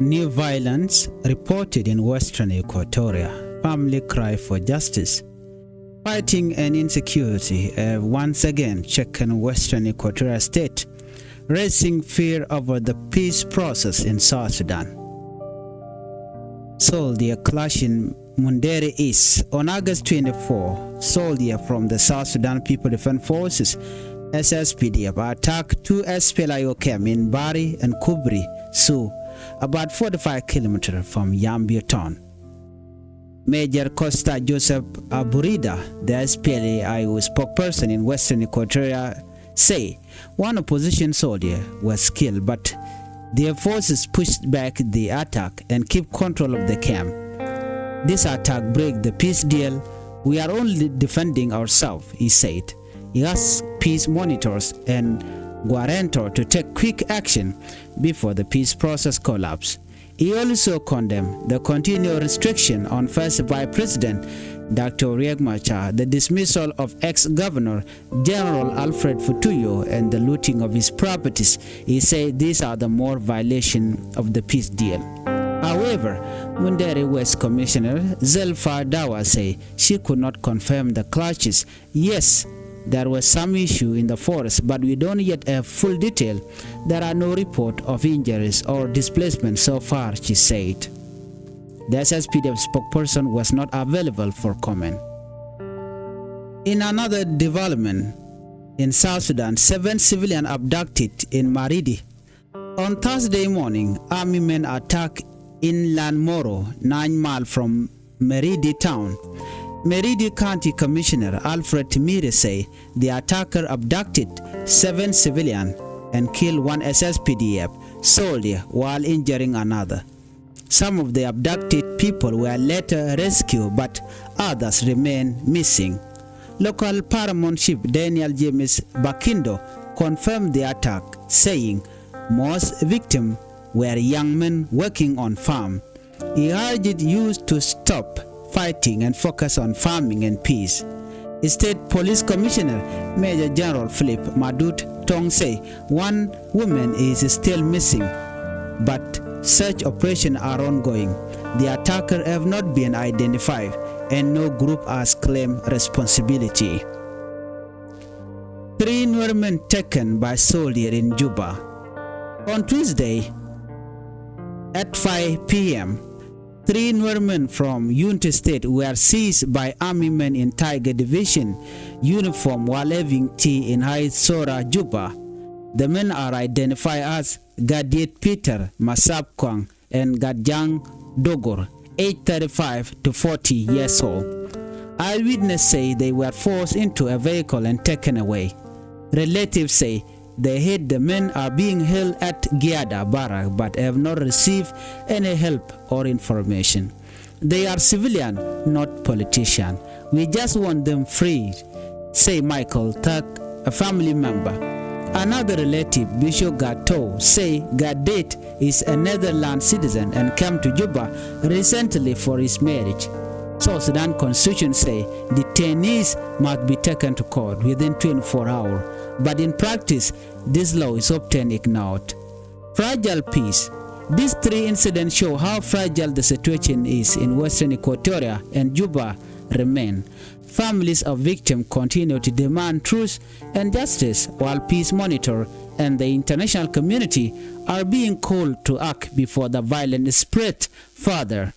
New violence reported in western Equatoria. Family cry for justice. Fighting and insecurity have once again shaken western Equatoria state, raising fear over the peace process in South Sudan. Soldier clash in Mundere East. On August 24, soldiers from the South Sudan People Defense Forces SSPDF attacked two SPLA camps in Bari and Kubri, Su, about 45 kilometers from Yambio town. Major Costa Joseph Aburida, the SPLA spokesperson in Western Equatoria, say one opposition soldier was killed, but their forces pushed back the attack and keep control of the camp. This attack breaks the peace deal. We are only defending ourselves, he said. He asked peace monitors and guarantor to take quick action before the peace process collapses. He also condemned the continued restriction on first Vice President Dr. Riek Machar, the dismissal of ex-governor General Alfred Futuyo, and the looting of his properties. He said these are the more violation of the peace deal. However, Mundere West Commissioner Zelfa Dawa said she could not confirm the clashes. Yes, there was some issue in the forest, but we don't yet have full detail. There are no report of injuries or displacement so far, she said. The SSPDF spokesperson was not available for comment. In another development, in South Sudan, 7 civilians abducted in Maridi. On Thursday morning, army men attacked inland Moro, 9 miles from Maridi town. Maridi County Commissioner Alfred Timire say the attacker abducted 7 civilians and killed 1 SSPDF soldier while injuring another. Some of the abducted people were later rescued, but others remain missing. Local Paramount Chief Daniel James Bakindo confirmed the attack, saying most victims were young men working on farm. He urged youth to stop fighting and focus on farming and peace. State Police Commissioner Major General Philip Madut Tong say 1 woman is still missing, but search operations are ongoing. The attacker have not been identified and no group has claimed responsibility. 3 Nuer men taken by soldiers in Juba. On Tuesday at 5 p.m., 3 Nuer men from Unity State were seized by army men in Tiger Division uniform while having tea in High Sora, Juba. The men are identified as Gadiet Peter Masabkwang and Gadjang Dogor, aged 35 to 40 years old. Eyewitnesses say they were forced into a vehicle and taken away. Relatives say they heard the men are being held at Giada Barak but have not received any help or information. They are civilians, not politicians. We just want them free, say Michael Tuck, a family member. Another relative, Bishop Gato, say Gadet is a Netherlands citizen and came to Juba recently for his marriage. South Sudan Constitution say detainees must be taken to court within 24 hours, but in practice, this law is often ignored. Fragile peace. These 3 incidents show how fragile the situation is in Western Equatoria and Juba remain. Families of victims continue to demand truth and justice, while peace monitor and the international community are being called to act before the violence spread further.